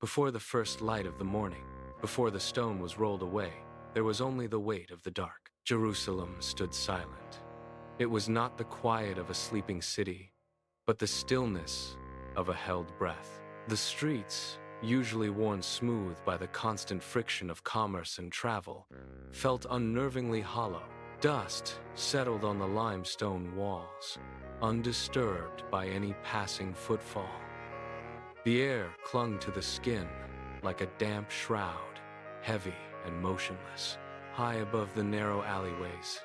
Before the first light of the morning, before the stone was rolled away, there was only the weight of the dark. Jerusalem stood silent. It was not the quiet of a sleeping city, but the stillness of a held breath. The streets, usually worn smooth by the constant friction of commerce and travel, felt unnervingly hollow. Dust settled on the limestone walls, undisturbed by any passing footfall. The air clung to the skin like a damp shroud, heavy and motionless. High above the narrow alleyways,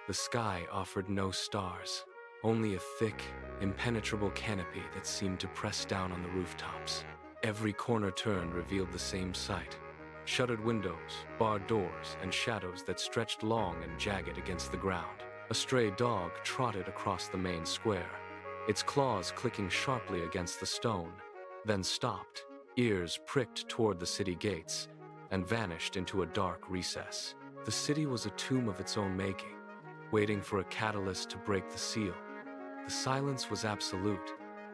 the sky offered no stars, only a thick, impenetrable canopy that seemed to press down on the rooftops. Every corner turned revealed the same sight: shuttered windows, barred doors, and shadows that stretched long and jagged against the ground. A stray dog trotted across the main square, its claws clicking sharply against the stone, then stopped, ears pricked toward the city gates, and vanished into a dark recess. The city was a tomb of its own making, waiting for a catalyst to break the seal. The silence was absolute,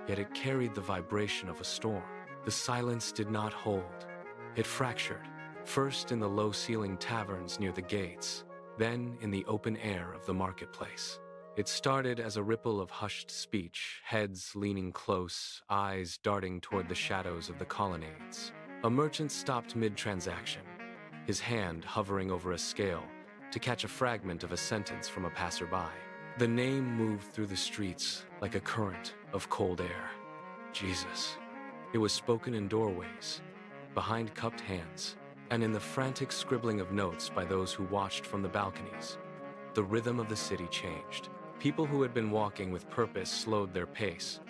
yet it carried the vibration of a storm. The silence did not hold. It fractured, first in the low-ceilinged taverns near the gates, then in the open air of the marketplace. It started as a ripple of hushed speech, heads leaning close, eyes darting toward the shadows of the colonnades. A merchant stopped mid-transaction, his hand hovering over a scale to catch a fragment of a sentence from a passerby. The name moved through the streets like a current of cold air. Jesus. It was spoken in doorways, behind cupped hands, and in the frantic scribbling of notes by those who watched from the balconies. The rhythm of the city changed. People who had been walking with purpose slowed their pace,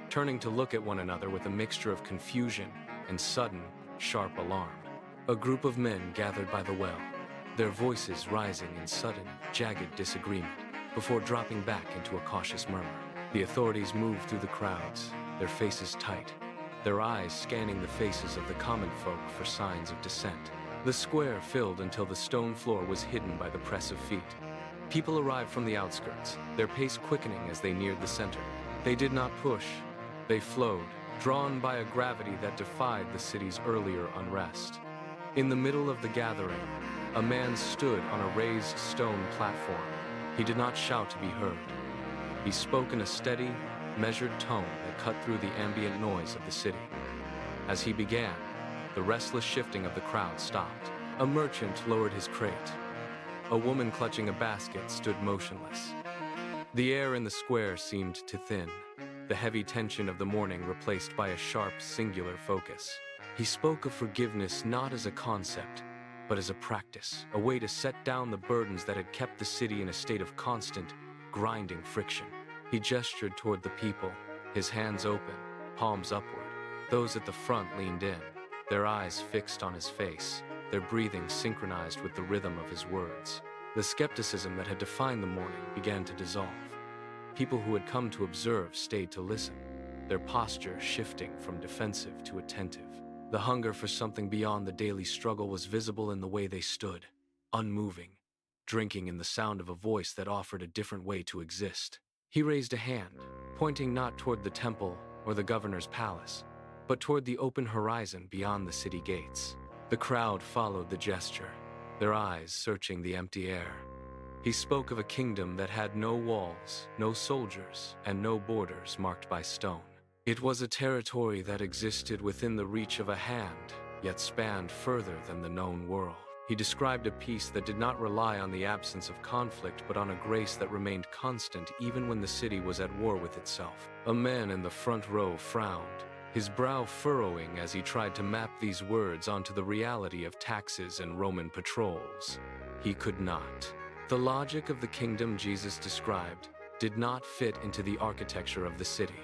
turning to look at one another with a mixture of confusion and sudden, sharp alarm. A group of men gathered by the well, their voices rising in sudden, jagged disagreement, before dropping back into a cautious murmur. The authorities moved through the crowds, their faces tight, their eyes scanning the faces of the common folk for signs of dissent. The square filled until the stone floor was hidden by the press of feet. People arrived from the outskirts, their pace quickening as they neared the center. They did not push, they flowed, drawn by a gravity that defied the city's earlier unrest. In the middle of the gathering, a man stood on a raised stone platform. He did not shout to be heard. He spoke in a steady, measured tone that cut through the ambient noise of the city. As he began, the restless shifting of the crowd stopped. A merchant lowered his crate. A woman clutching a basket stood motionless. The air in the square seemed to thin, the heavy tension of the morning replaced by a sharp, singular focus. He spoke of forgiveness not as a concept, but as a practice, a way to set down the burdens that had kept the city in a state of constant, grinding friction. He gestured toward the people, his hands open, palms upward. Those at the front leaned in, their eyes fixed on his face, their breathing synchronized with the rhythm of his words. The skepticism that had defined the morning began to dissolve. People who had come to observe stayed to listen, their posture shifting from defensive to attentive. The hunger for something beyond the daily struggle was visible in the way they stood, unmoving, drinking in the sound of a voice that offered a different way to exist. He raised a hand, pointing not toward the temple or the governor's palace, but toward the open horizon beyond the city gates. The crowd followed the gesture, their eyes searching the empty air. He spoke of a kingdom that had no walls, no soldiers, and no borders marked by stone. It was a territory that existed within the reach of a hand, yet spanned further than the known world. He described a peace that did not rely on the absence of conflict but on a grace that remained constant even when the city was at war with itself. A man in the front row frowned, his brow furrowing as he tried to map these words onto the reality of taxes and Roman patrols. He could not. The logic of the kingdom Jesus described did not fit into the architecture of the city.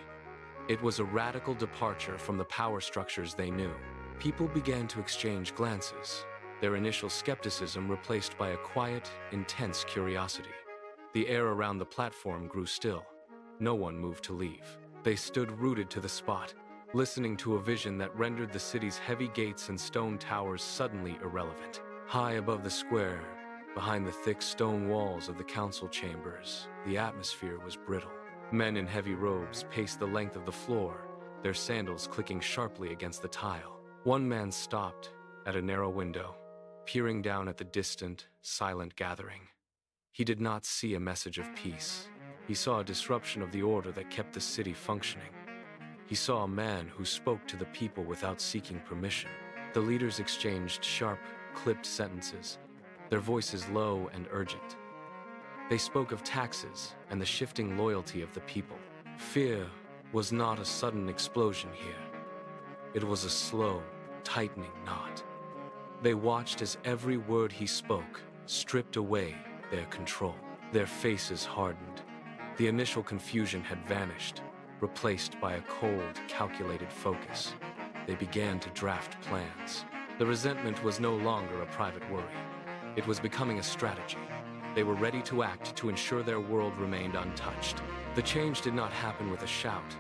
It was a radical departure from the power structures they knew. People began to exchange glances, their initial skepticism replaced by a quiet, intense curiosity. The air around the platform grew still. No one moved to leave. They stood rooted to the spot, listening to a vision that rendered the city's heavy gates and stone towers suddenly irrelevant. High above the square, behind the thick stone walls of the council chambers, the atmosphere was brittle. Men in heavy robes paced the length of the floor, their sandals clicking sharply against the tile. One man stopped at a narrow window, peering down at the distant, silent gathering. He did not see a message of peace. He saw a disruption of the order that kept the city functioning. He saw a man who spoke to the people without seeking permission. The leaders exchanged sharp, clipped sentences, their voices low and urgent. They spoke of taxes and the shifting loyalty of the people. Fear was not a sudden explosion here. It was a slow, tightening knot. They watched as every word he spoke stripped away their control. Their faces hardened. The initial confusion had vanished, replaced by a cold, calculated focus. They began to draft plans. The resentment was no longer a private worry. It was becoming a strategy. They were ready to act to ensure their world remained untouched. The change did not happen with a shout,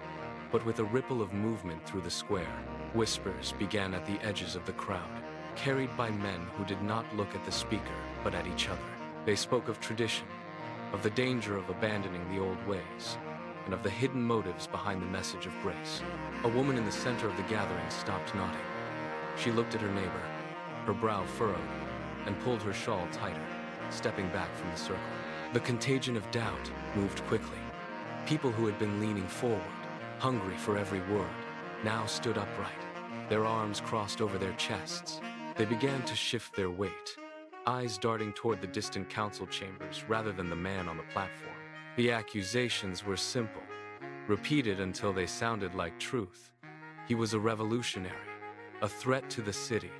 but with a ripple of movement through the square. Whispers began at the edges of the crowd, carried by men who did not look at the speaker, but at each other. They spoke of tradition, of the danger of abandoning the old ways, and of the hidden motives behind the message of grace. A woman in the center of the gathering stopped nodding. She looked at her neighbor, her brow furrowed, and pulled her shawl tighter, stepping back from the circle. The contagion of doubt moved quickly. People who had been leaning forward, hungry for every word, now stood upright. Their arms crossed over their chests. They began to shift their weight, eyes darting toward the distant council chambers rather than the man on the platform. The accusations were simple, repeated until they sounded like truth. He was a revolutionary, a threat to the city,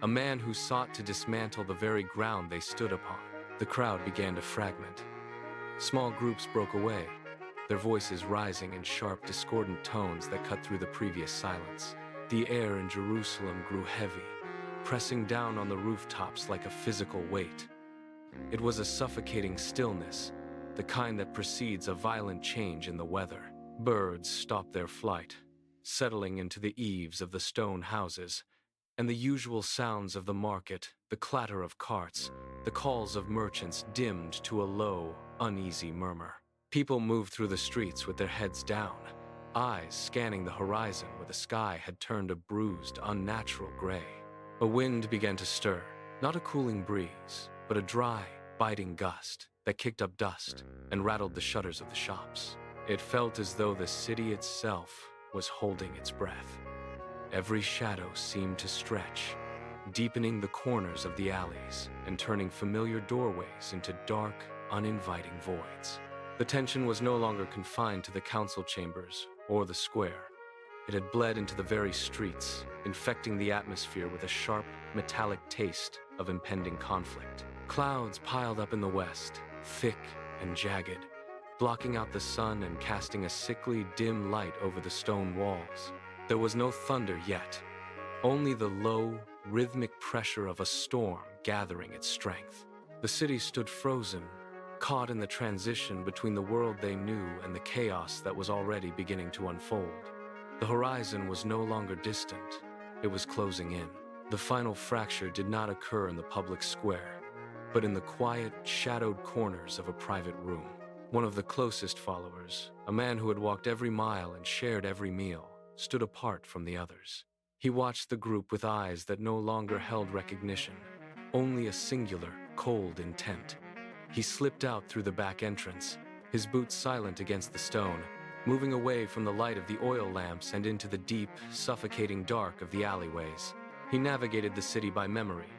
a man who sought to dismantle the very ground they stood upon. The crowd began to fragment. Small groups broke away, their voices rising in sharp, discordant tones that cut through the previous silence. The air in Jerusalem grew heavy, pressing down on the rooftops like a physical weight. It was a suffocating stillness, the kind that precedes a violent change in the weather. Birds stopped their flight, settling into the eaves of the stone houses, and the usual sounds of the market, the clatter of carts, the calls of merchants dimmed to a low, uneasy murmur. People moved through the streets with their heads down, eyes scanning the horizon where the sky had turned a bruised, unnatural gray. A wind began to stir, not a cooling breeze, but a dry, biting gust that kicked up dust and rattled the shutters of the shops. It felt as though the city itself was holding its breath. Every shadow seemed to stretch, deepening the corners of the alleys and turning familiar doorways into dark, uninviting voids. The tension was no longer confined to the council chambers or the square. It had bled into the very streets, infecting the atmosphere with a sharp, metallic taste of impending conflict. Clouds piled up in the west, thick and jagged, blocking out the sun and casting a sickly, dim light over the stone walls. There was no thunder yet, only the low, rhythmic pressure of a storm gathering its strength. The city stood frozen, caught in the transition between the world they knew and the chaos that was already beginning to unfold. The horizon was no longer distant, it was closing in. The final fracture did not occur in the public square, but in the quiet, shadowed corners of a private room. One of the closest followers, a man who had walked every mile and shared every meal, stood apart from the others. He watched the group with eyes that no longer held recognition, only a singular, cold intent. He slipped out through the back entrance, his boots silent against the stone, moving away from the light of the oil lamps and into the deep, suffocating dark of the alleyways. He navigated the city by memory,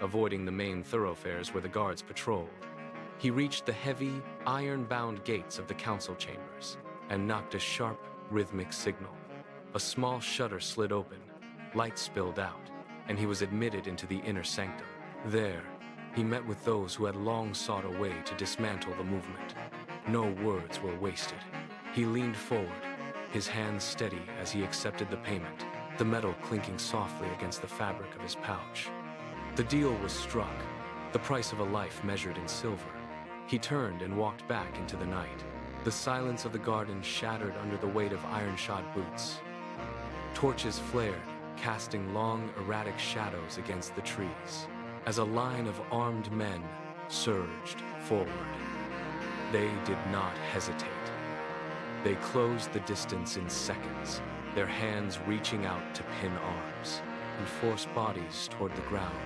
avoiding the main thoroughfares where the guards patrolled. He reached the heavy, iron-bound gates of the council chambers and knocked a sharp, rhythmic signal. A small shutter slid open, light spilled out, and he was admitted into the inner sanctum. There, he met with those who had long sought a way to dismantle the movement. No words were wasted. He leaned forward, his hands steady as he accepted the payment, the metal clinking softly against the fabric of his pouch. The deal was struck, the price of a life measured in silver. He turned and walked back into the night. The silence of the garden shattered under the weight of iron-shod boots. Torches flared, casting long, erratic shadows against the trees, as a line of armed men surged forward. They did not hesitate. They closed the distance in seconds, their hands reaching out to pin arms. and forced bodies toward the ground.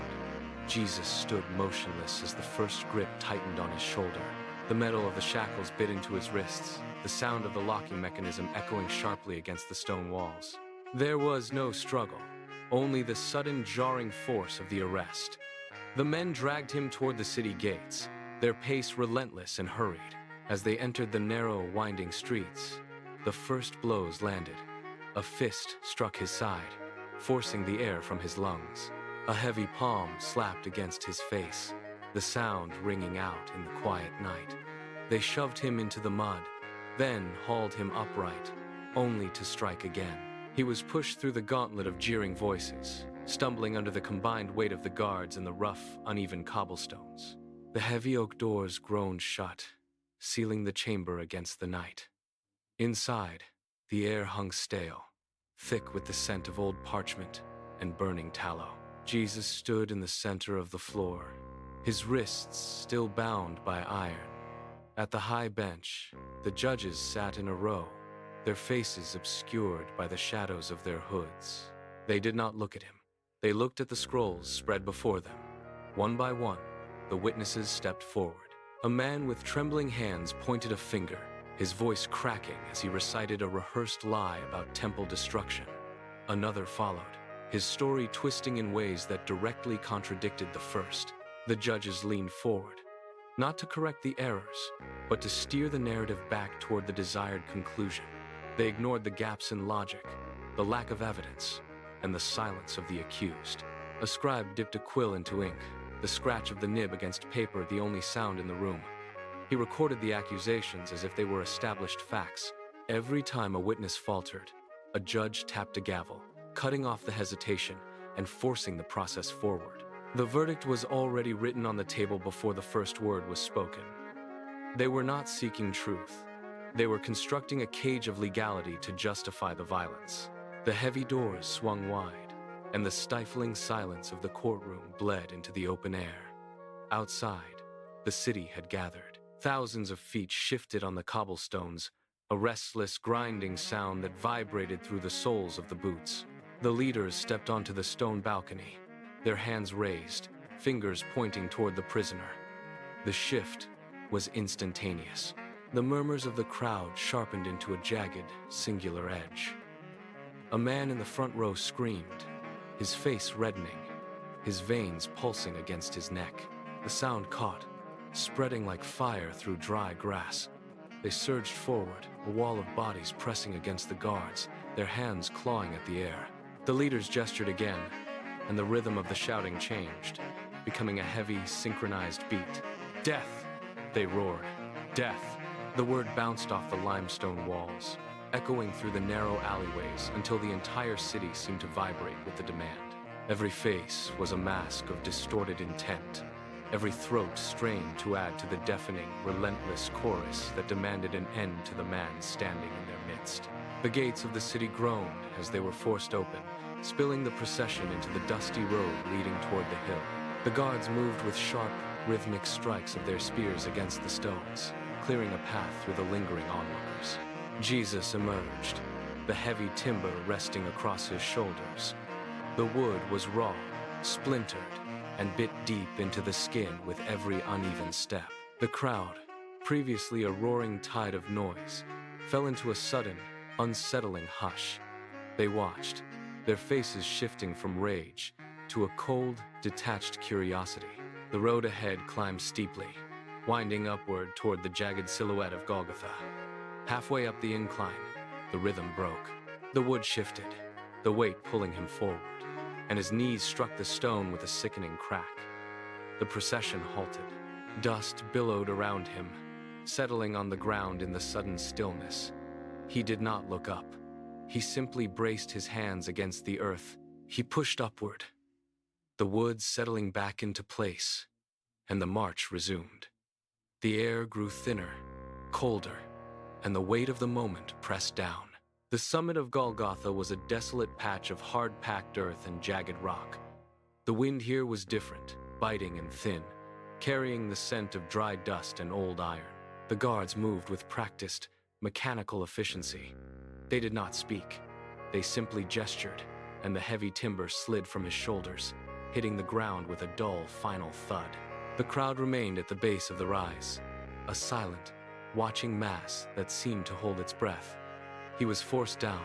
Jesus stood motionless as the first grip tightened on his shoulder. The metal of the shackles bit into his wrists, the sound of the locking mechanism echoing sharply against the stone walls. There was no struggle, only the sudden jarring force of the arrest. The men dragged him toward the city gates, their pace relentless and hurried. As they entered the narrow, winding streets, the first blows landed. A fist struck his side, forcing the air from his lungs. A heavy palm slapped against his face, the sound ringing out in the quiet night. They shoved him into the mud, then hauled him upright, only to strike again. He was pushed through the gauntlet of jeering voices, stumbling under the combined weight of the guards and the rough, uneven cobblestones. The heavy oak doors groaned shut, sealing the chamber against the night. Inside, the air hung stale, thick with the scent of old parchment and burning tallow. Jesus stood in the center of the floor, his wrists still bound by iron. At the high bench, the judges sat in a row, their faces obscured by the shadows of their hoods. They did not look at him. They looked at the scrolls spread before them. One by one, the witnesses stepped forward. A man with trembling hands pointed a finger, his voice cracking as he recited a rehearsed lie about temple destruction. Another followed, his story twisting in ways that directly contradicted the first. The judges leaned forward, not to correct the errors, but to steer the narrative back toward the desired conclusion. They ignored the gaps in logic, the lack of evidence, and the silence of the accused. A scribe dipped a quill into ink, the scratch of the nib against paper the only sound in the room. He recorded the accusations as if they were established facts. Every time a witness faltered, a judge tapped a gavel, cutting off the hesitation and forcing the process forward. The verdict was already written on the table before the first word was spoken. They were not seeking truth. They were constructing a cage of legality to justify the violence. The heavy doors swung wide, and the stifling silence of the courtroom bled into the open air. Outside, the city had gathered. Thousands of feet shifted on the cobblestones, a restless, grinding sound that vibrated through the soles of the boots. The leaders stepped onto the stone balcony, their hands raised, fingers pointing toward the prisoner. The shift was instantaneous. The murmurs of the crowd sharpened into a jagged, singular edge. A man in the front row screamed, his face reddening, his veins pulsing against his neck. The sound caught, spreading like fire through dry grass. They surged forward, a wall of bodies pressing against the guards, their hands clawing at the air. The leaders gestured again, and the rhythm of the shouting changed, becoming a heavy, synchronized beat. "Death!" they roared. "Death!" The word bounced off the limestone walls, echoing through the narrow alleyways until the entire city seemed to vibrate with the demand. Every face was a mask of distorted intent, every throat strained to add to the deafening, relentless chorus that demanded an end to the man standing in their midst. The gates of the city groaned as they were forced open, spilling the procession into the dusty road leading toward the hill. The guards moved with sharp, rhythmic strikes of their spears against the stones, clearing a path through the lingering onlookers. Jesus emerged, the heavy timber resting across his shoulders. The wood was raw, splintered, and bit deep into the skin with every uneven step. The crowd, previously a roaring tide of noise, fell into a sudden, unsettling hush. They watched, their faces shifting from rage to a cold, detached curiosity. The road ahead climbed steeply, winding upward toward the jagged silhouette of Golgotha. Halfway up the incline, the rhythm broke. The wood shifted, the weight pulling him forward, and his knees struck the stone with a sickening crack. The procession halted. Dust billowed around him, settling on the ground in the sudden stillness. He did not look up. He simply braced his hands against the earth. He pushed upward, the wood settling back into place, and the march resumed. The air grew thinner, colder, and the weight of the moment pressed down. The summit of Golgotha was a desolate patch of hard-packed earth and jagged rock. The wind here was different, biting and thin, carrying the scent of dry dust and old iron. The guards moved with practiced, mechanical efficiency. They did not speak. They simply gestured, and the heavy timber slid from his shoulders, hitting the ground with a dull, final thud. The crowd remained at the base of the rise, a silent, watching mass that seemed to hold its breath. He was forced down,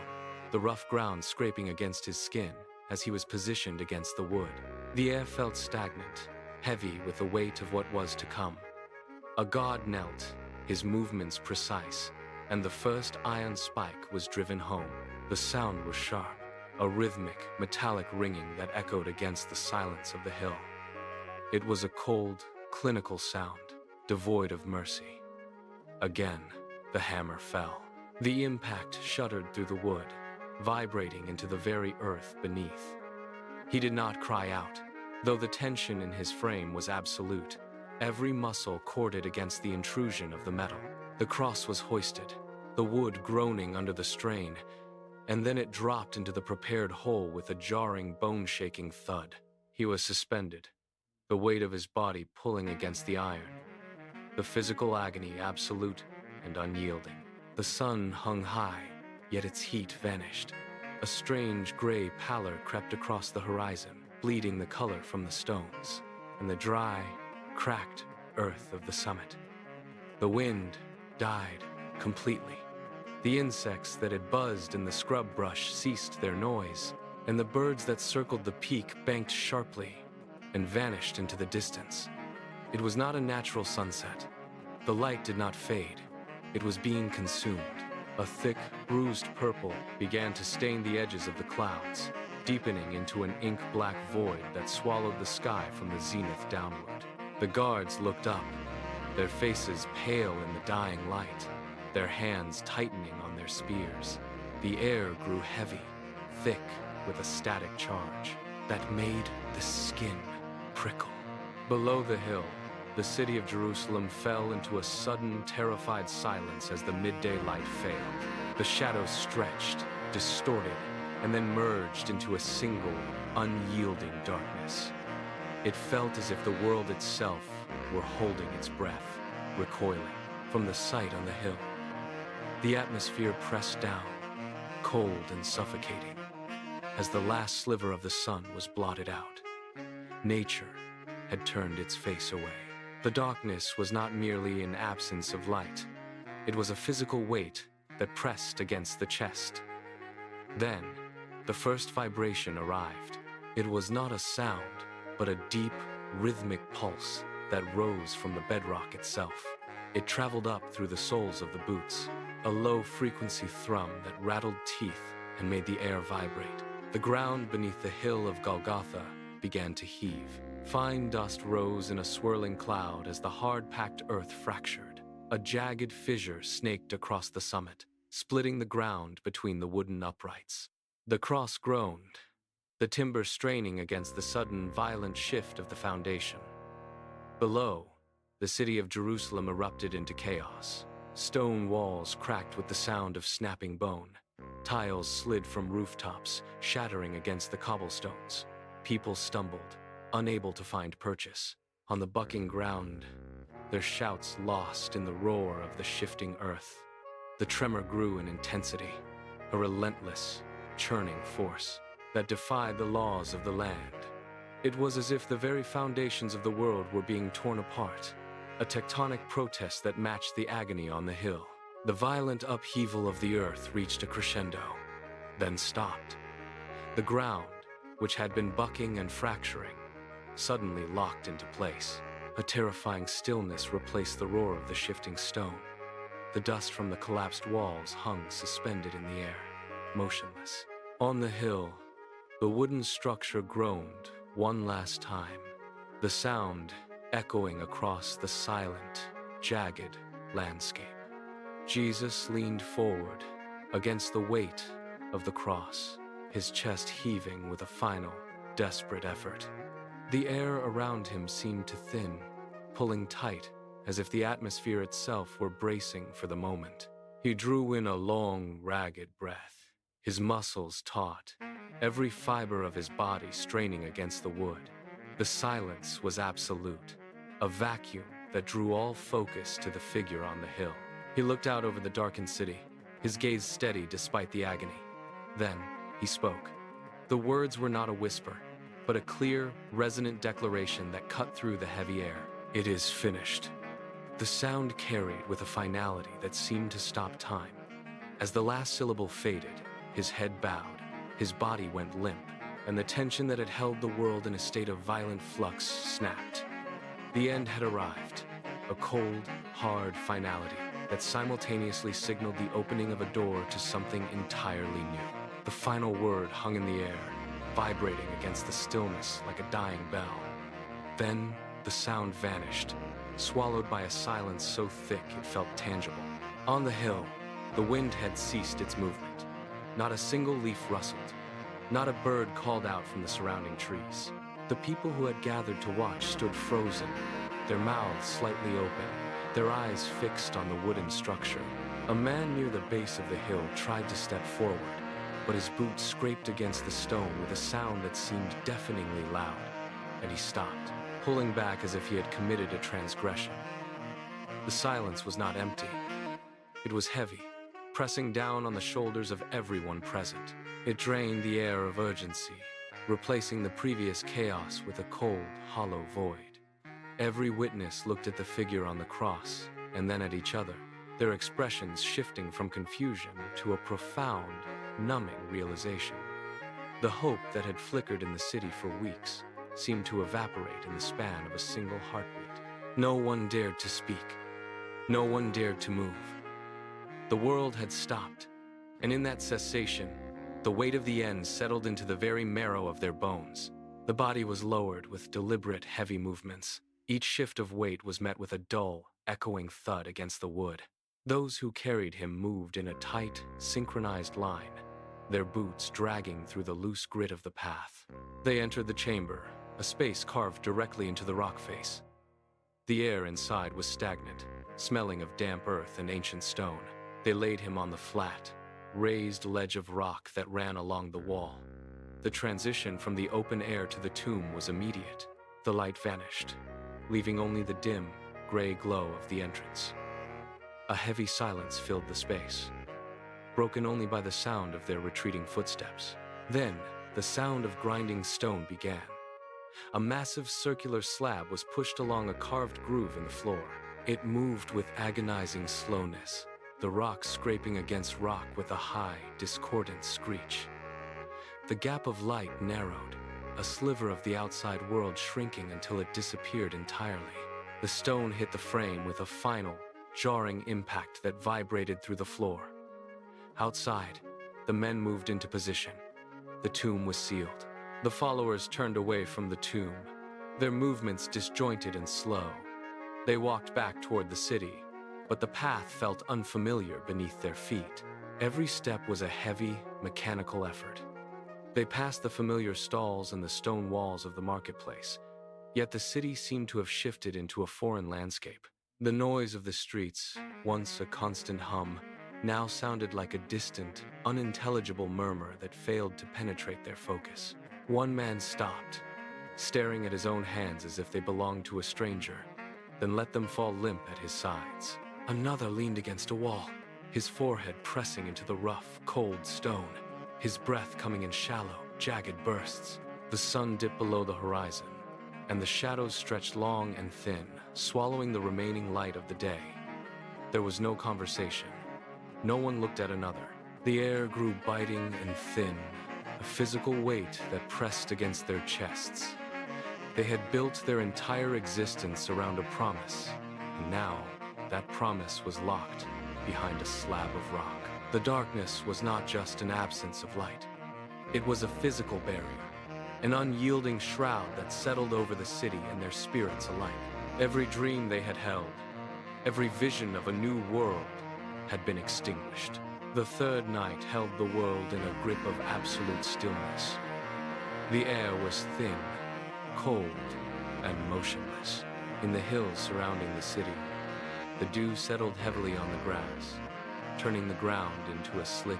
the rough ground scraping against his skin as he was positioned against the wood. The air felt stagnant, heavy with the weight of what was to come. A god knelt, his movements precise, and the first iron spike was driven home. The sound was sharp, a rhythmic, metallic ringing that echoed against the silence of the hill. It was a cold, clinical sound, devoid of mercy. Again, the hammer fell. The impact shuddered through the wood, vibrating into the very earth beneath. He did not cry out, though the tension in his frame was absolute. Every muscle corded against the intrusion of the metal. The cross was hoisted, the wood groaning under the strain, and then it dropped into the prepared hole with a jarring, bone-shaking thud. He was suspended, the weight of his body pulling against the iron. The physical agony absolute and unyielding. The sun hung high, yet its heat vanished. A strange gray pallor crept across the horizon, bleeding the color from the stones and the dry, cracked earth of the summit. The wind died completely. The insects that had buzzed in the scrub brush ceased their noise, and the birds that circled the peak banked sharply and vanished into the distance. It was not a natural sunset. The light did not fade. It was being consumed. A thick, bruised purple began to stain the edges of the clouds, deepening into an ink-black void that swallowed the sky from the zenith downward. The guards looked up, their faces pale in the dying light, their hands tightening on their spears. The air grew heavy, thick with a static charge that made the skin prickle. Below the hill, the city of Jerusalem fell into a sudden, terrified silence as the midday light failed. The shadows stretched, distorted, and then merged into a single, unyielding darkness. It felt as if the world itself were holding its breath, recoiling from the sight on the hill. The atmosphere pressed down, cold and suffocating, as the last sliver of the sun was blotted out. Nature had turned its face away. The darkness was not merely an absence of light. It was a physical weight that pressed against the chest. Then, the first vibration arrived. It was not a sound, but a deep, rhythmic pulse that rose from the bedrock itself. It traveled up through the soles of the boots, a low-frequency thrum that rattled teeth and made the air vibrate. The ground beneath the hill of Golgotha began to heave. Fine dust rose in a swirling cloud as the hard-packed earth fractured. A jagged fissure snaked across the summit, splitting the ground between the wooden uprights. The cross groaned, the timber straining against the sudden, violent shift of the foundation. Below, the city of Jerusalem erupted into chaos. Stone walls cracked with the sound of snapping bone. Tiles slid from rooftops, shattering against the cobblestones. People stumbled, unable to find purchase. On the bucking ground, their shouts lost in the roar of the shifting earth. The tremor grew in intensity, a relentless, churning force that defied the laws of the land. It was as if the very foundations of the world were being torn apart, a tectonic protest that matched the agony on the hill. The violent upheaval of the earth reached a crescendo, then stopped. The ground, which had been bucking and fracturing, suddenly locked into place. A terrifying stillness replaced the roar of the shifting stone. The dust from the collapsed walls hung suspended in the air, motionless. On the hill, the wooden structure groaned one last time, the sound echoing across the silent, jagged landscape. Jesus leaned forward against the weight of the cross, his chest heaving with a final, desperate effort. The air around him seemed to thin, pulling tight, as if the atmosphere itself were bracing for the moment. He drew in a long, ragged breath, his muscles taut, every fiber of his body straining against the wood. The silence was absolute, a vacuum that drew all focus to the figure on the hill. He looked out over the darkened city, his gaze steady despite the agony. Then, he spoke. The words were not a whisper, but a clear, resonant declaration that cut through the heavy air. "It is finished." The sound carried with a finality that seemed to stop time. As the last syllable faded, his head bowed, his body went limp, and the tension that had held the world in a state of violent flux snapped. The end had arrived, a cold, hard finality that simultaneously signaled the opening of a door to something entirely new. The final word hung in the air, vibrating against the stillness like a dying bell. Then, the sound vanished, swallowed by a silence so thick it felt tangible. On the hill, the wind had ceased its movement. Not a single leaf rustled. Not a bird called out from the surrounding trees. The people who had gathered to watch stood frozen, their mouths slightly open, their eyes fixed on the wooden structure. A man near the base of the hill tried to step forward, but his boot scraped against the stone with a sound that seemed deafeningly loud, and he stopped, pulling back as if he had committed a transgression. The silence was not empty. It was heavy, pressing down on the shoulders of everyone present. It drained the air of urgency, replacing the previous chaos with a cold, hollow void. Every witness looked at the figure on the cross, and then at each other, their expressions shifting from confusion to a profound, numbing realization. The hope that had flickered in the city for weeks seemed to evaporate in the span of a single heartbeat. No one dared to speak. No one dared to move. The world had stopped, and in that cessation, the weight of the end settled into the very marrow of their bones. The body was lowered with deliberate, heavy movements. Each shift of weight was met with a dull, echoing thud against the wood. Those who carried him moved in a tight, synchronized line, their boots dragging through the loose grit of the path. They entered the chamber, a space carved directly into the rock face. The air inside was stagnant, smelling of damp earth and ancient stone. They laid him on the flat, raised ledge of rock that ran along the wall. The transition from the open air to the tomb was immediate. The light vanished, leaving only the dim, gray glow of the entrance. A heavy silence filled the space, broken only by the sound of their retreating footsteps. Then, the sound of grinding stone began. A massive circular slab was pushed along a carved groove in the floor. It moved with agonizing slowness, the rock scraping against rock with a high, discordant screech. The gap of light narrowed, a sliver of the outside world shrinking until it disappeared entirely. The stone hit the frame with a final, jarring impact that vibrated through the floor. Outside, the men moved into position. The tomb was sealed. The followers turned away from the tomb, their movements disjointed and slow. They walked back toward the city, but the path felt unfamiliar beneath their feet. Every step was a heavy, mechanical effort. They passed the familiar stalls and the stone walls of the marketplace, yet the city seemed to have shifted into a foreign landscape. The noise of the streets, once a constant hum, now sounded like a distant, unintelligible murmur that failed to penetrate their focus. One man stopped, staring at his own hands as if they belonged to a stranger, then let them fall limp at his sides. Another leaned against a wall, his forehead pressing into the rough, cold stone, his breath coming in shallow, jagged bursts. The sun dipped below the horizon, and the shadows stretched long and thin, swallowing the remaining light of the day. There was no conversation. No one looked at another. The air grew biting and thin, a physical weight that pressed against their chests. They had built their entire existence around a promise, and now that promise was locked behind a slab of rock. The darkness was not just an absence of light. It was a physical barrier, an unyielding shroud that settled over the city and their spirits alike. Every dream they had held, every vision of a new world had been extinguished. The third night held the world in a grip of absolute stillness. The air was thin, cold, and motionless. In the hills surrounding the city, the dew settled heavily on the grass, turning the ground into a slick,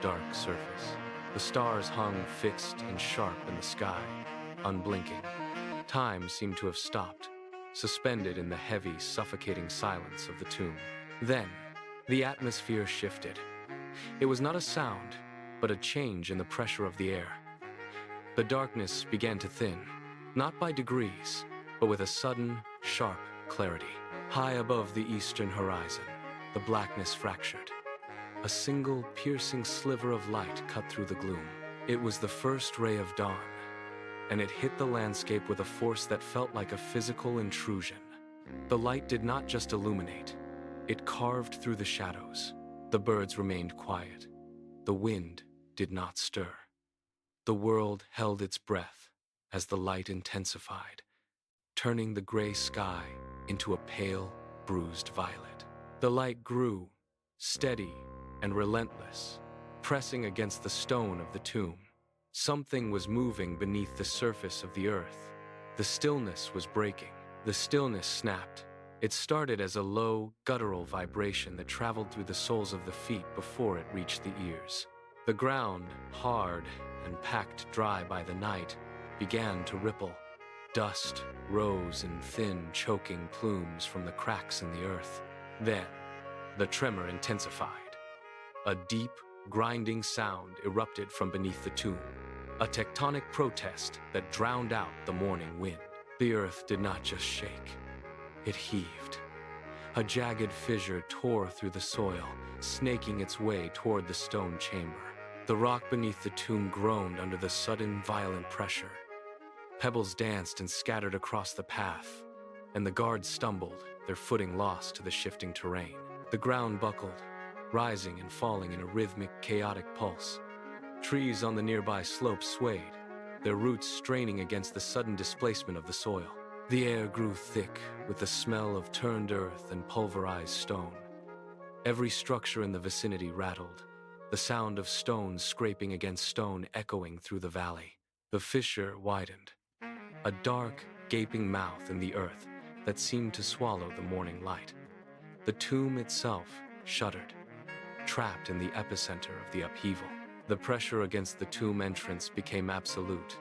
dark surface. The stars hung fixed and sharp in the sky, unblinking. Time seemed to have stopped, suspended in the heavy, suffocating silence of the tomb. Then, the atmosphere shifted. It was not a sound, but a change in the pressure of the air. The darkness began to thin, not by degrees, but with a sudden, sharp clarity. High above the eastern horizon, the blackness fractured. A single, piercing sliver of light cut through the gloom. It was the first ray of dawn, and it hit the landscape with a force that felt like a physical intrusion. The light did not just illuminate, it carved through the shadows. The birds remained quiet. The wind did not stir. The world held its breath as the light intensified, turning the gray sky into a pale, bruised violet. The light grew, steady and relentless, pressing against the stone of the tomb. Something was moving beneath the surface of the earth. The stillness was breaking. The stillness snapped. It started as a low, guttural vibration that traveled through the soles of the feet before it reached the ears. The ground, hard and packed dry by the night, began to ripple. Dust rose in thin, choking plumes from the cracks in the earth. Then, the tremor intensified. A deep, grinding sound erupted from beneath the tomb, a tectonic protest that drowned out the morning wind. The earth did not just shake, it heaved. A jagged fissure tore through the soil, snaking its way toward the stone chamber. The rock beneath the tomb groaned under the sudden, violent pressure. Pebbles danced and scattered across the path, and the guards stumbled, their footing lost to the shifting terrain. The ground buckled, rising and falling in a rhythmic, chaotic pulse. Trees on the nearby slopes swayed, their roots straining against the sudden displacement of the soil. The air grew thick with the smell of turned earth and pulverized stone. Every structure in the vicinity rattled, the sound of stones scraping against stone echoing through the valley. The fissure widened, a dark, gaping mouth in the earth that seemed to swallow the morning light. The tomb itself shuddered, trapped in the epicenter of the upheaval. The pressure against the tomb entrance became absolute.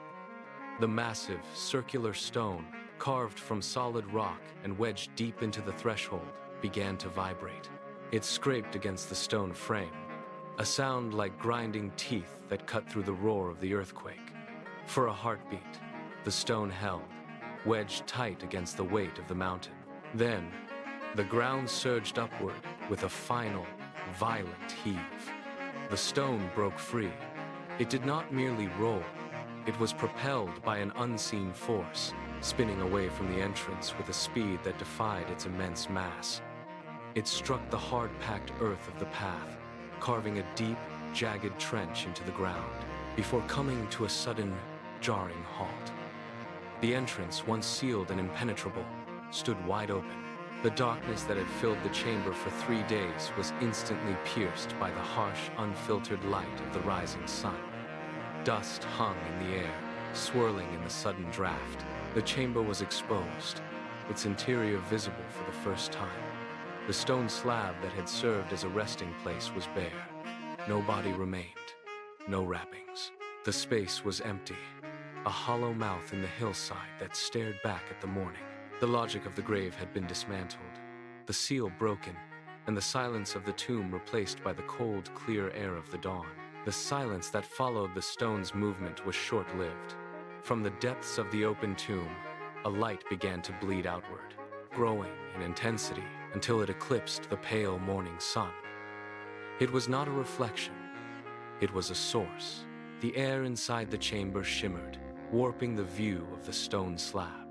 The massive, circular stone, carved from solid rock and wedged deep into the threshold, began to vibrate. It scraped against the stone frame, a sound like grinding teeth that cut through the roar of the earthquake. For a heartbeat, the stone held, wedged tight against the weight of the mountain. Then, the ground surged upward with a final, violent heave. The stone broke free. It did not merely roll. It was propelled by an unseen force, spinning away from the entrance with a speed that defied its immense mass. It struck the hard-packed earth of the path, carving a deep, jagged trench into the ground, before coming to a sudden, jarring halt. The entrance, once sealed and impenetrable, stood wide open. The darkness that had filled the chamber for 3 days was instantly pierced by the harsh, unfiltered light of the rising sun. Dust hung in the air, swirling in the sudden draft. The chamber was exposed, its interior visible for the first time. The stone slab that had served as a resting place was bare. No body remained, no wrappings. The space was empty, a hollow mouth in the hillside that stared back at the morning. The logic of the grave had been dismantled, the seal broken, and the silence of the tomb replaced by the cold, clear air of the dawn. The silence that followed the stone's movement was short-lived. From the depths of the open tomb, a light began to bleed outward, growing in intensity until it eclipsed the pale morning sun. It was not a reflection, it was a source. The air inside the chamber shimmered, warping the view of the stone slab.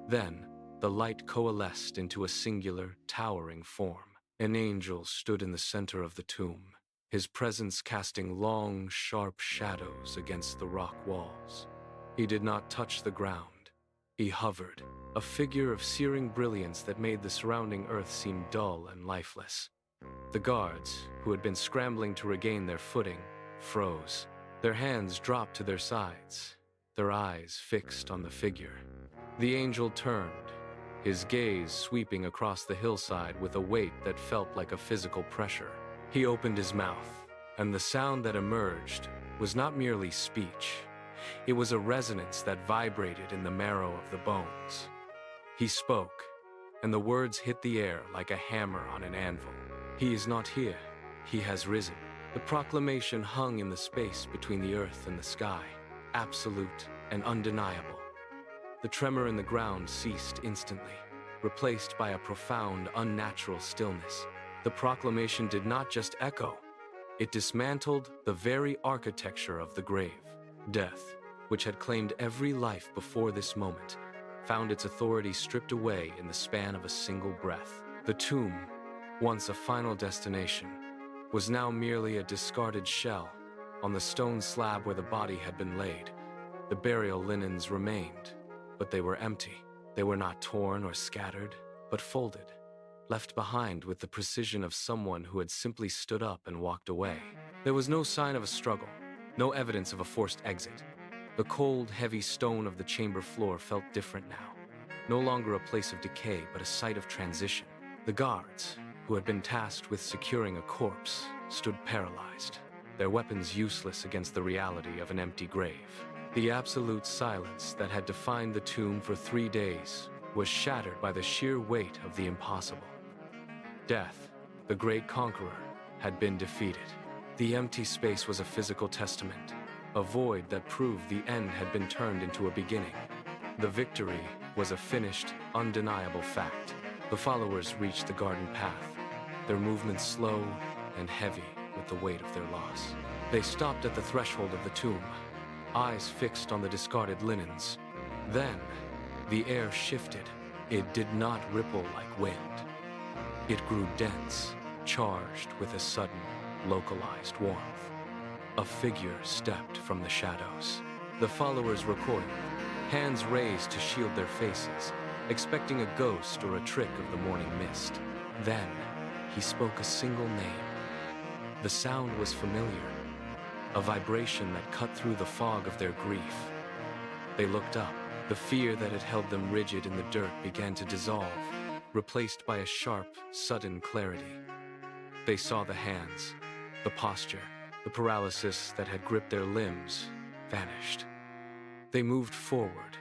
Then, the light coalesced into a singular, towering form. An angel stood in the center of the tomb, his presence casting long, sharp shadows against the rock walls. He did not touch the ground. He hovered, a figure of searing brilliance that made the surrounding earth seem dull and lifeless. The guards, who had been scrambling to regain their footing, froze. Their hands dropped to their sides, their eyes fixed on the figure. The angel turned, his gaze sweeping across the hillside with a weight that felt like a physical pressure. He opened his mouth, and the sound that emerged was not merely speech. It was a resonance that vibrated in the marrow of the bones. He spoke, and the words hit the air like a hammer on an anvil. He is not here. He has risen. The proclamation hung in the space between the earth and the sky. absolute and undeniable. The tremor in the ground ceased instantly, replaced by a profound, unnatural stillness. The proclamation did not just echo, it dismantled the very architecture of the grave. Death, which had claimed every life before this moment, found its authority stripped away in the span of a single breath. The tomb, once a final destination, was now merely a discarded shell. On the stone slab where the body had been laid, the burial linens remained, but they were empty. They were not torn or scattered, but folded, left behind with the precision of someone who had simply stood up and walked away. There was no sign of a struggle, no evidence of a forced exit. The cold, heavy stone of the chamber floor felt different now, no longer a place of decay, but a site of transition. The guards, who had been tasked with securing a corpse, stood paralyzed, their weapons useless against the reality of an empty grave. The absolute silence that had defined the tomb for 3 days was shattered by the sheer weight of the impossible. Death, the great conqueror, had been defeated. The empty space was a physical testament, a void that proved the end had been turned into a beginning. The victory was a finished, undeniable fact. The followers reached the garden path, their movements slow and heavy with the weight of their loss. They stopped at the threshold of the tomb, eyes fixed on the discarded linens. Then, the air shifted. It did not ripple like wind. It grew dense, charged with a sudden, localized warmth. A figure stepped from the shadows. The followers recoiled, hands raised to shield their faces, expecting a ghost or a trick of the morning mist. Then, he spoke a single name. The sound was familiar, a vibration that cut through the fog of their grief. They looked up. The fear that had held them rigid in the dirt began to dissolve, replaced by a sharp, sudden clarity. They saw the hands, the posture, the paralysis that had gripped their limbs vanished. They moved forward,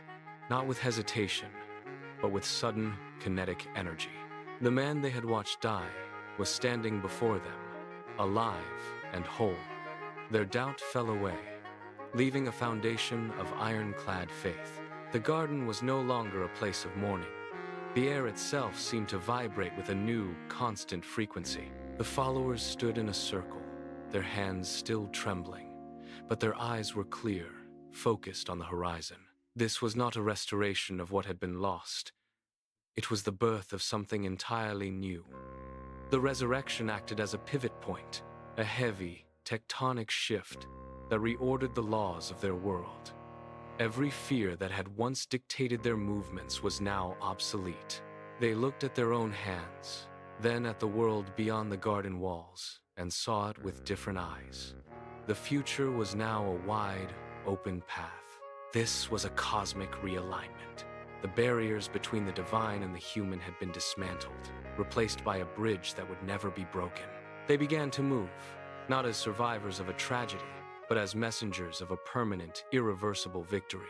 not with hesitation, but with sudden, kinetic energy. The man they had watched die was standing before them, alive and whole. Their doubt fell away, leaving a foundation of ironclad faith. The garden was no longer a place of mourning. The air itself seemed to vibrate with a new, constant frequency. The followers stood in a circle, their hands still trembling, but their eyes were clear, focused on the horizon. This was not a restoration of what had been lost. It was the birth of something entirely new. The resurrection acted as a pivot point, a heavy, tectonic shift that reordered the laws of their world. Every fear that had once dictated their movements was now obsolete. They looked at their own hands, then at the world beyond the garden walls, and saw it with different eyes. The future was now a wide, open path. This was a cosmic realignment. The barriers between the divine and the human had been dismantled, replaced by a bridge that would never be broken. They began to move, not as survivors of a tragedy, but as messengers of a permanent, irreversible victory.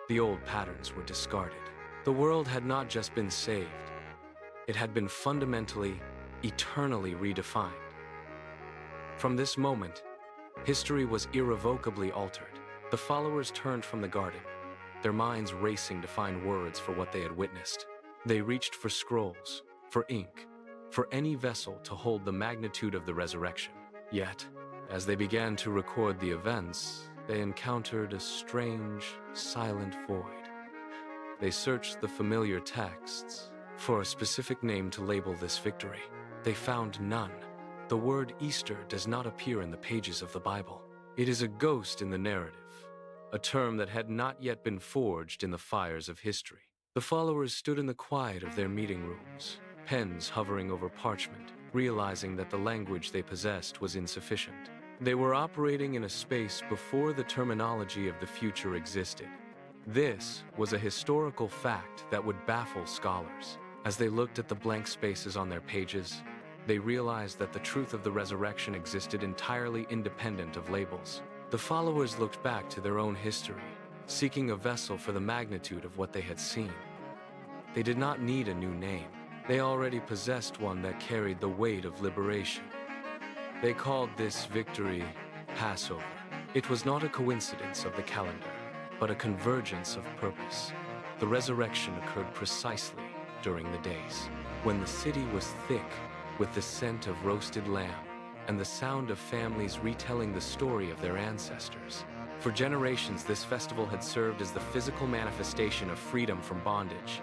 The old patterns were discarded. The world had not just been saved, it had been fundamentally, eternally redefined. From this moment, history was irrevocably altered. The followers turned from the garden, their minds racing to find words for what they had witnessed. They reached for scrolls, for ink, for any vessel to hold the magnitude of the resurrection. Yet, as they began to record the events, they encountered a strange, silent void. They searched the familiar texts for a specific name to label this victory. They found none. The word Easter does not appear in the pages of the Bible. It is a ghost in the narrative, a term that had not yet been forged in the fires of history. The followers stood in the quiet of their meeting rooms, pens hovering over parchment, realizing that the language they possessed was insufficient. They were operating in a space before the terminology of the future existed. This was a historical fact that would baffle scholars. As they looked at the blank spaces on their pages, they realized that the truth of the resurrection existed entirely independent of labels. The followers looked back to their own history, seeking a vessel for the magnitude of what they had seen. They did not need a new name. They already possessed one that carried the weight of liberation. They called this victory Passover. It was not a coincidence of the calendar. but a convergence of purpose. The resurrection occurred precisely during the days when the city was thick with the scent of roasted lamb and the sound of families retelling the story of their ancestors. For generations, this festival had served as the physical manifestation of freedom from bondage.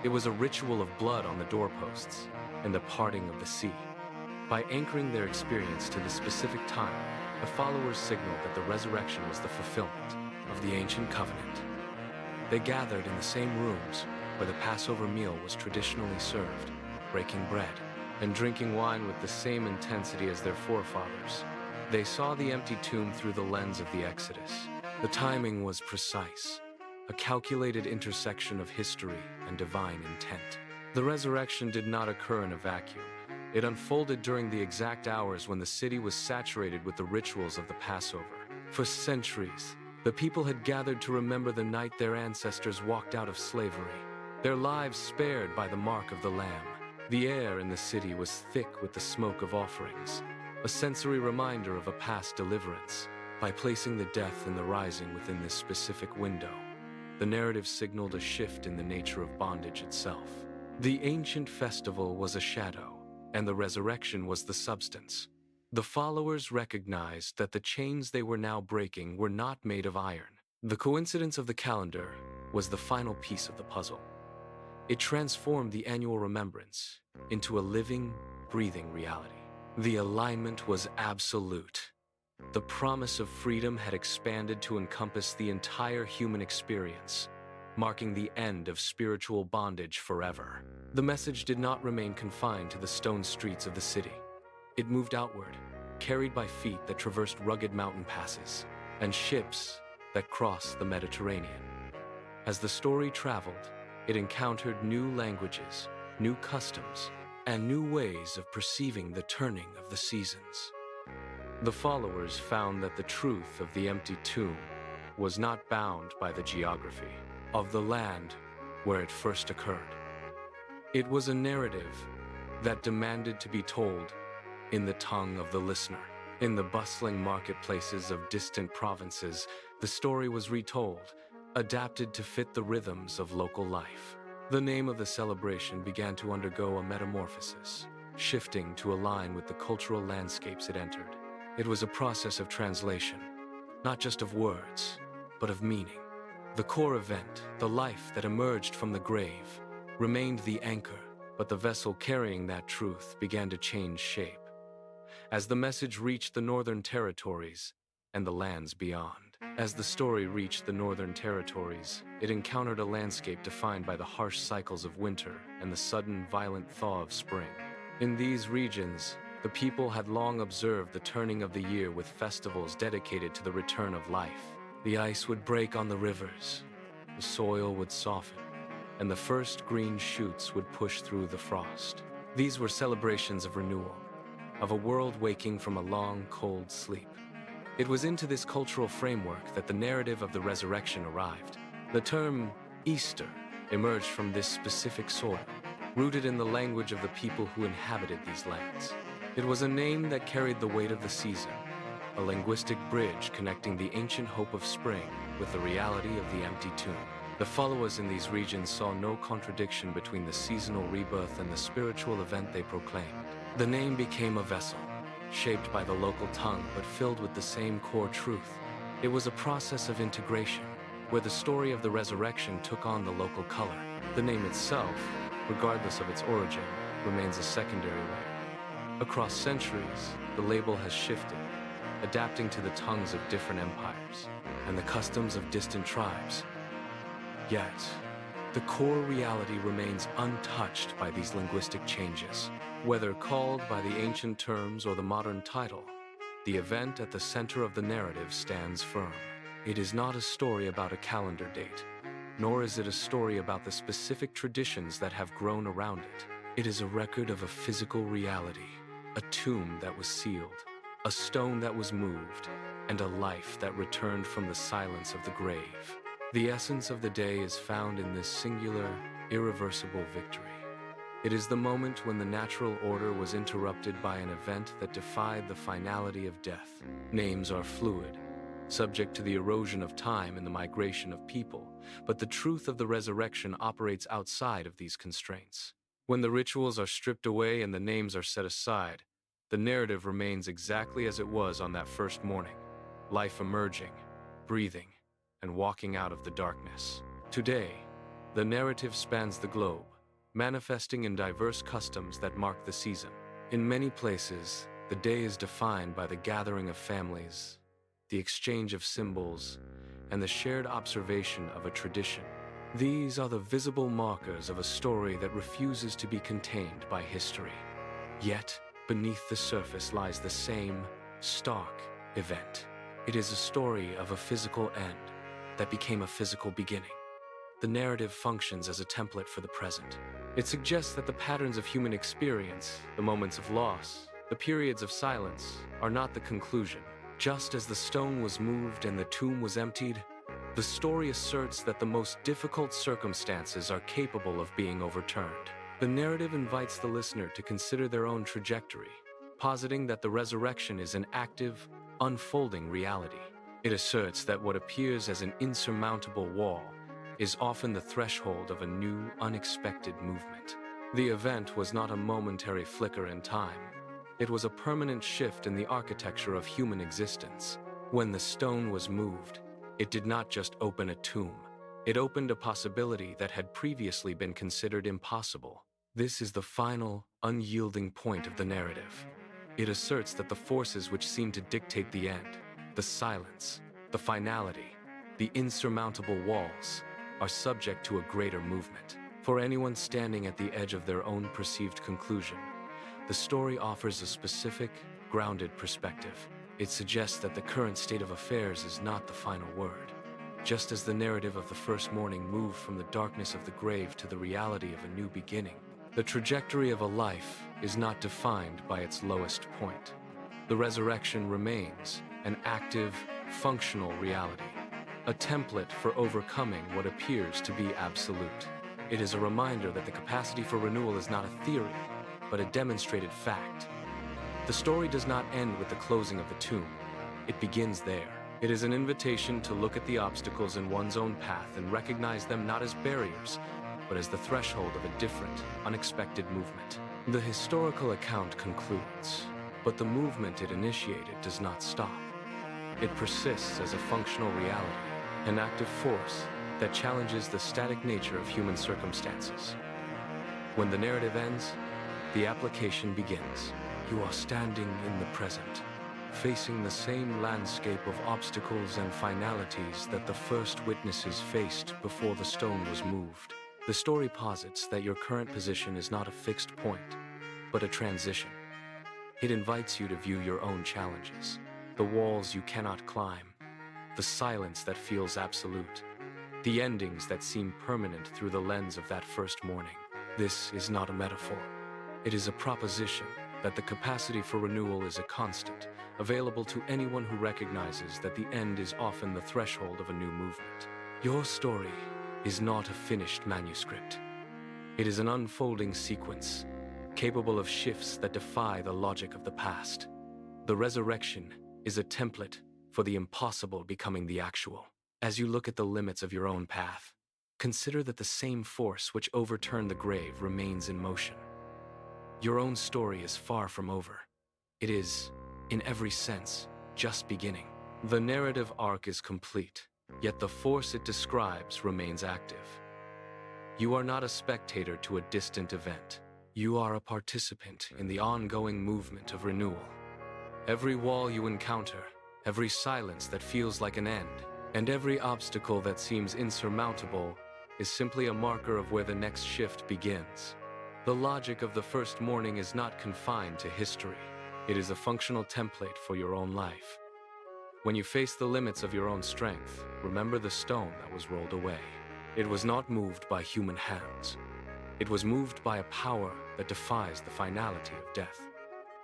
It was a ritual of blood on the doorposts and the parting of the sea. By anchoring their experience to the specific time, the followers signaled that the resurrection was the fulfillment of the ancient covenant. They gathered in the same rooms where the Passover meal was traditionally served, breaking bread and drinking wine with the same intensity as their forefathers. They saw the empty tomb through the lens of the Exodus. The timing was precise, a calculated intersection of history and divine intent. The resurrection did not occur in a vacuum. It unfolded during the exact hours when the city was saturated with the rituals of the Passover. For centuries, the people had gathered to remember the night their ancestors walked out of slavery, their lives spared by the mark of the Lamb. The air in the city was thick with the smoke of offerings, a sensory reminder of a past deliverance. By placing the death and the rising within this specific window, the narrative signaled a shift in the nature of bondage itself. The ancient festival was a shadow, and the resurrection was the substance. The followers recognized that the chains they were now breaking were not made of iron. The coincidence of the calendar was the final piece of the puzzle. It transformed the annual remembrance into a living, breathing reality. The alignment was absolute. The promise of freedom had expanded to encompass the entire human experience, marking the end of spiritual bondage forever. The message did not remain confined to the stone streets of the city. It moved outward, carried by feet that traversed rugged mountain passes and ships that crossed the Mediterranean. As the story traveled, it encountered new languages, new customs, and new ways of perceiving the turning of the seasons. The followers found that the truth of the empty tomb was not bound by the geography of the land where it first occurred. It was a narrative that demanded to be told in the tongue of the listener. In the bustling marketplaces of distant provinces, the story was retold, adapted to fit the rhythms of local life. The name of the celebration began to undergo a metamorphosis, shifting to align with the cultural landscapes it entered. It was a process of translation, not just of words, but of meaning. The core event, the life that emerged from the grave, remained the anchor, but the vessel carrying that truth began to change shape as the message reached the northern territories and the lands beyond. As the story reached the northern territories, it encountered a landscape defined by the harsh cycles of winter and the sudden, violent thaw of spring. In these regions, the people had long observed the turning of the year with festivals dedicated to the return of life. The ice would break on the rivers, the soil would soften, and the first green shoots would push through the frost. These were celebrations of renewal, of a world waking from a long, cold sleep. It was into this cultural framework that the narrative of the resurrection arrived. The term Easter emerged from this specific soil, rooted in the language of the people who inhabited these lands. It was a name that carried the weight of the season, a linguistic bridge connecting the ancient hope of spring with the reality of the empty tomb. The followers in these regions saw no contradiction between the seasonal rebirth and the spiritual event they proclaimed. The name became a vessel, shaped by the local tongue but filled with the same core truth. It was a process of integration, where the story of the resurrection took on the local color. The name itself, regardless of its origin, remains a secondary layer. Across centuries, the label has shifted, adapting to the tongues of different empires and the customs of distant tribes. Yet, the core reality remains untouched by these linguistic changes. Whether called by the ancient terms or the modern title, the event at the center of the narrative stands firm. It is not a story about a calendar date, nor is it a story about the specific traditions that have grown around it. It is a record of a physical reality, a tomb that was sealed, a stone that was moved, and a life that returned from the silence of the grave. The essence of the day is found in this singular, irreversible victory. It is the moment when the natural order was interrupted by an event that defied the finality of death. Names are fluid, subject to the erosion of time and the migration of people, but the truth of the resurrection operates outside of these constraints. When the rituals are stripped away and the names are set aside, the narrative remains exactly as it was on that first morning, life emerging, breathing, and walking out of the darkness. Today, the narrative spans the globe, manifesting in diverse customs that mark the season. In many places, the day is defined by the gathering of families, the exchange of symbols, and the shared observation of a tradition. These are the visible markers of a story that refuses to be contained by history. Yet, beneath the surface lies the same, stark event. It is a story of a physical end that became a physical beginning. The narrative functions as a template for the present. It suggests that the patterns of human experience, the moments of loss, the periods of silence, are not the conclusion. Just as the stone was moved and the tomb was emptied, the story asserts that the most difficult circumstances are capable of being overturned. The narrative invites the listener to consider their own trajectory, positing that the resurrection is an active, unfolding reality. It asserts that what appears as an insurmountable wall is often the threshold of a new, unexpected movement. The event was not a momentary flicker in time. It was a permanent shift in the architecture of human existence. When the stone was moved, it did not just open a tomb. It opened a possibility that had previously been considered impossible. This is the final, unyielding point of the narrative. It asserts that the forces which seem to dictate the end, the silence, the finality, the insurmountable walls, are subject to a greater movement. For anyone standing at the edge of their own perceived conclusion, the story offers a specific, grounded perspective. It suggests that the current state of affairs is not the final word. Just as the narrative of the first morning moved from the darkness of the grave to the reality of a new beginning, the trajectory of a life is not defined by its lowest point. The resurrection remains an active, functional reality, a template for overcoming what appears to be absolute. It is a reminder that the capacity for renewal is not a theory, but a demonstrated fact. The story does not end with the closing of the tomb. It begins there. It is an invitation to look at the obstacles in one's own path and recognize them not as barriers, but as the threshold of a different, unexpected movement. The historical account concludes, but the movement it initiated does not stop. It persists as a functional reality, an active force that challenges the static nature of human circumstances. When the narrative ends, the application begins. You are standing in the present, facing the same landscape of obstacles and finalities that the first witnesses faced before the stone was moved. The story posits that your current position is not a fixed point, but a transition. It invites you to view your own challenges, the walls you cannot climb, the silence that feels absolute, the endings that seem permanent through the lens of that first morning. This is not a metaphor. It is a proposition that the capacity for renewal is a constant, available to anyone who recognizes that the end is often the threshold of a new movement. Your story is not a finished manuscript. It is an unfolding sequence, capable of shifts that defy the logic of the past. The resurrection is a template for the impossible becoming the actual. As you look at the limits of your own path, consider that the same force which overturned the grave remains in motion. Your own story is far from over. It is, in every sense, just beginning. The narrative arc is complete, yet the force it describes remains active. You are not a spectator to a distant event. You are a participant in the ongoing movement of renewal. Every wall you encounter, every silence that feels like an end, and every obstacle that seems insurmountable is simply a marker of where the next shift begins. The logic of the first morning is not confined to history. It is a functional template for your own life. When you face the limits of your own strength, remember the stone that was rolled away. It was not moved by human hands. It was moved by a power that defies the finality of death.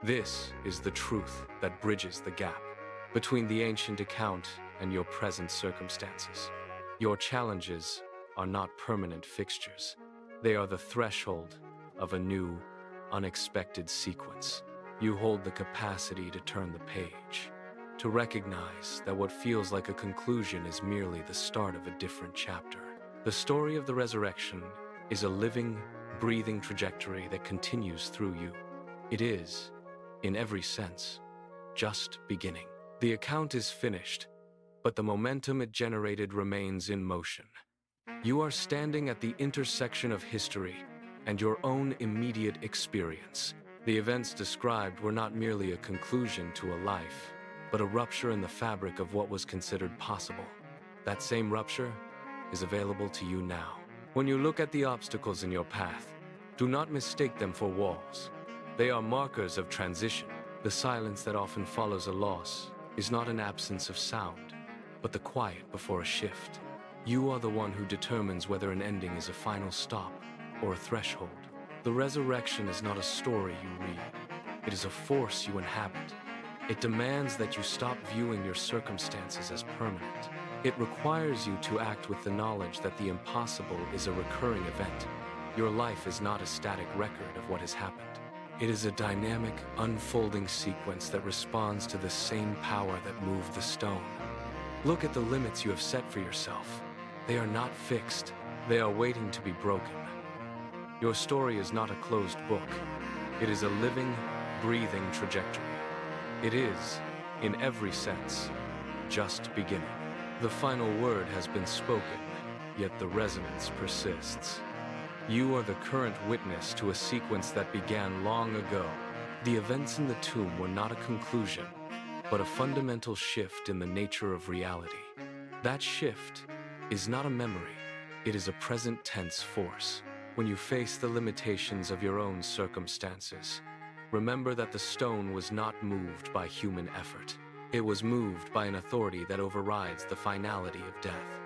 This is the truth that bridges the gap between the ancient account and your present circumstances. Your challenges are not permanent fixtures. They are the threshold of a new, unexpected sequence. You hold the capacity to turn the page, to recognize that what feels like a conclusion is merely the start of a different chapter. The story of the resurrection is a living, breathing trajectory that continues through you. It is, in every sense, just beginning. The account is finished, but the momentum it generated remains in motion. You are standing at the intersection of history and your own immediate experience. The events described were not merely a conclusion to a life, but a rupture in the fabric of what was considered possible. That same rupture is available to you now. When you look at the obstacles in your path, do not mistake them for walls. They are markers of transition. The silence that often follows a loss is not an absence of sound, but the quiet before a shift. You are the one who determines whether an ending is a final stop or a threshold. The resurrection is not a story you read. It is a force you inhabit. It demands that you stop viewing your circumstances as permanent. It requires you to act with the knowledge that the impossible is a recurring event. Your life is not a static record of what has happened. It is a dynamic, unfolding sequence that responds to the same power that moved the stone. Look at the limits you have set for yourself. They are not fixed. They are waiting to be broken. Your story is not a closed book. It is a living, breathing trajectory. It is, in every sense, just beginning. The final word has been spoken, yet the resonance persists. You are the current witness to a sequence that began long ago. The events in the tomb were not a conclusion, but a fundamental shift in the nature of reality. That shift is not a memory, it is a present tense force. When you face the limitations of your own circumstances, remember that the stone was not moved by human effort. It was moved by an authority that overrides the finality of death.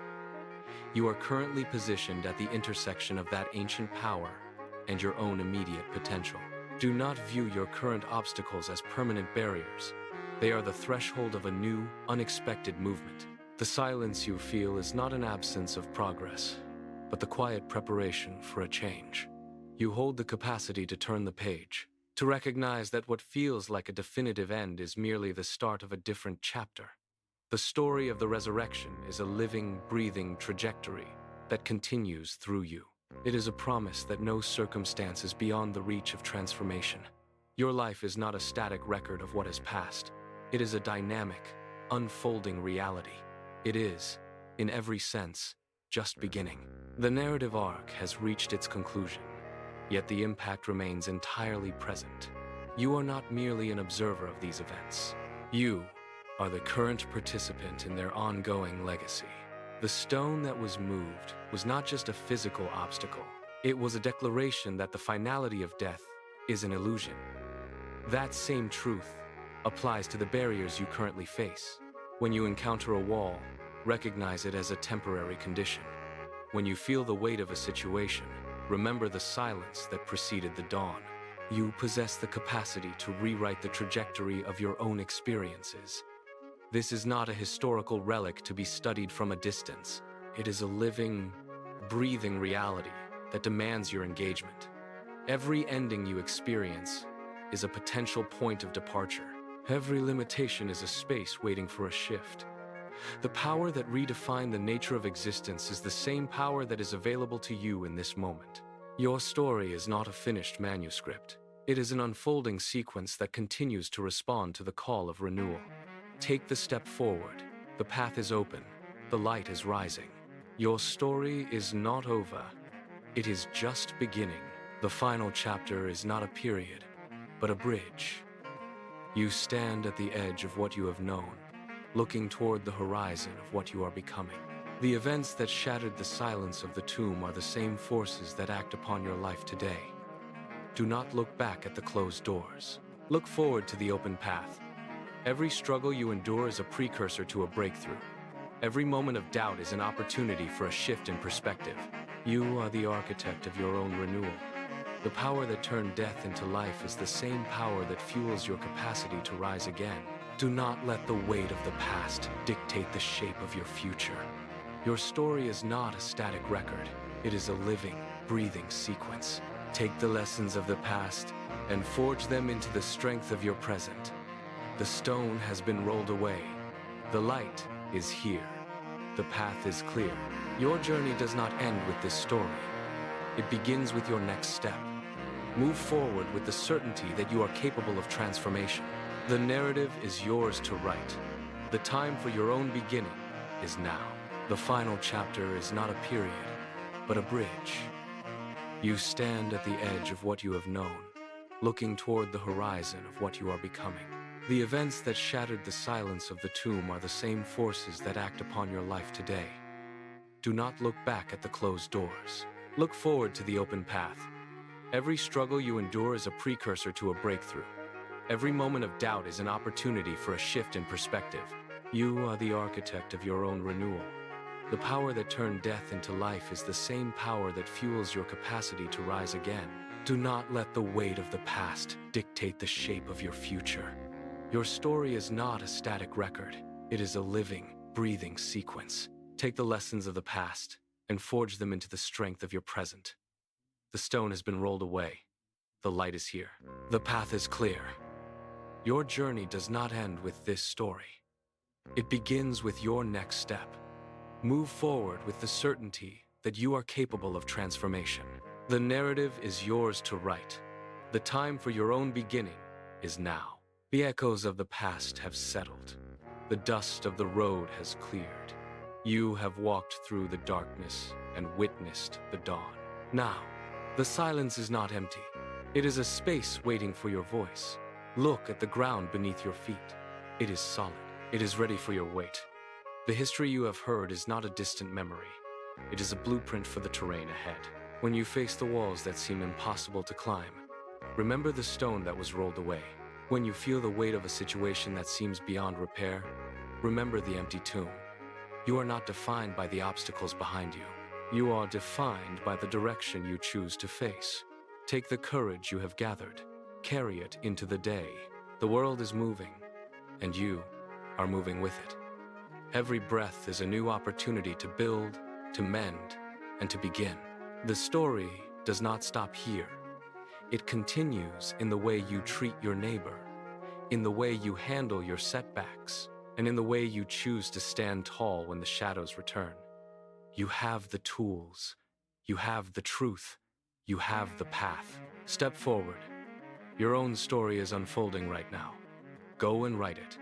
You are currently positioned at the intersection of that ancient power and your own immediate potential. Do not view your current obstacles as permanent barriers. They are the threshold of a new, unexpected movement. The silence you feel is not an absence of progress, but the quiet preparation for a change. You hold the capacity to turn the page, to recognize that what feels like a definitive end is merely the start of a different chapter. The story of the resurrection is a living, breathing trajectory that continues through you. It is a promise that no circumstance is beyond the reach of transformation. Your life is not a static record of what has passed. It is a dynamic, unfolding reality. It is, in every sense, just beginning. The narrative arc has reached its conclusion, yet the impact remains entirely present. You are not merely an observer of these events. You are the current participant in their ongoing legacy. The stone that was moved was not just a physical obstacle. It was a declaration that the finality of death is an illusion. That same truth applies to the barriers you currently face. When you encounter a wall, recognize it as a temporary condition. When you feel the weight of a situation, remember the silence that preceded the dawn. You possess the capacity to rewrite the trajectory of your own experiences. This is not a historical relic to be studied from a distance. It is a living, breathing reality that demands your engagement. Every ending you experience is a potential point of departure. Every limitation is a space waiting for a shift. The power that redefined the nature of existence is the same power that is available to you in this moment. Your story is not a finished manuscript. It is an unfolding sequence that continues to respond to the call of renewal. Take the step forward. The path is open. The light is rising. Your story is not over. It is just beginning. The final chapter is not a period, but a bridge. You stand at the edge of what you have known, looking toward the horizon of what you are becoming. The events that shattered the silence of the tomb are the same forces that act upon your life today. Do not look back at the closed doors. Look forward to the open path. Every struggle you endure is a precursor to a breakthrough. Every moment of doubt is an opportunity for a shift in perspective. You are the architect of your own renewal. The power that turned death into life is the same power that fuels your capacity to rise again. Do not let the weight of the past dictate the shape of your future. Your story is not a static record. It is a living, breathing sequence. Take the lessons of the past and forge them into the strength of your present. The stone has been rolled away. The light is here. The path is clear. Your journey does not end with this story. It begins with your next step. Move forward with the certainty that you are capable of transformation. The narrative is yours to write. The time for your own beginning is now. The final chapter is not a period, but a bridge. You stand at the edge of what you have known, looking toward the horizon of what you are becoming. The events that shattered the silence of the tomb are the same forces that act upon your life today. Do not look back at the closed doors. Look forward to the open path. Every struggle you endure is a precursor to a breakthrough. Every moment of doubt is an opportunity for a shift in perspective. You are the architect of your own renewal. The power that turned death into life is the same power that fuels your capacity to rise again. Do not let the weight of the past dictate the shape of your future. Your story is not a static record. It is a living, breathing sequence. Take the lessons of the past and forge them into the strength of your present. The stone has been rolled away. The light is here. The path is clear. Your journey does not end with this story. It begins with your next step. Move forward with the certainty that you are capable of transformation. The narrative is yours to write. The time for your own beginning is now. The echoes of the past have settled. The dust of the road has cleared. You have walked through the darkness and witnessed the dawn. Now, the silence is not empty. It is a space waiting for your voice. Look at the ground beneath your feet. It is solid. It is ready for your weight. The history you have heard is not a distant memory. It is a blueprint for the terrain ahead. When you face the walls that seem impossible to climb, remember the stone that was rolled away. When you feel the weight of a situation that seems beyond repair, remember the empty tomb. You are not defined by the obstacles behind you. You are defined by the direction you choose to face. Take the courage you have gathered. Carry it into the day. The world is moving, and you are moving with it. Every breath is a new opportunity to build, to mend, and to begin. The story does not stop here. It continues in the way you treat your neighbor, in the way you handle your setbacks, and in the way you choose to stand tall when the shadows return. You have the tools, you have the truth, you have the path. Step forward. Your own story is unfolding right now. Go and write it.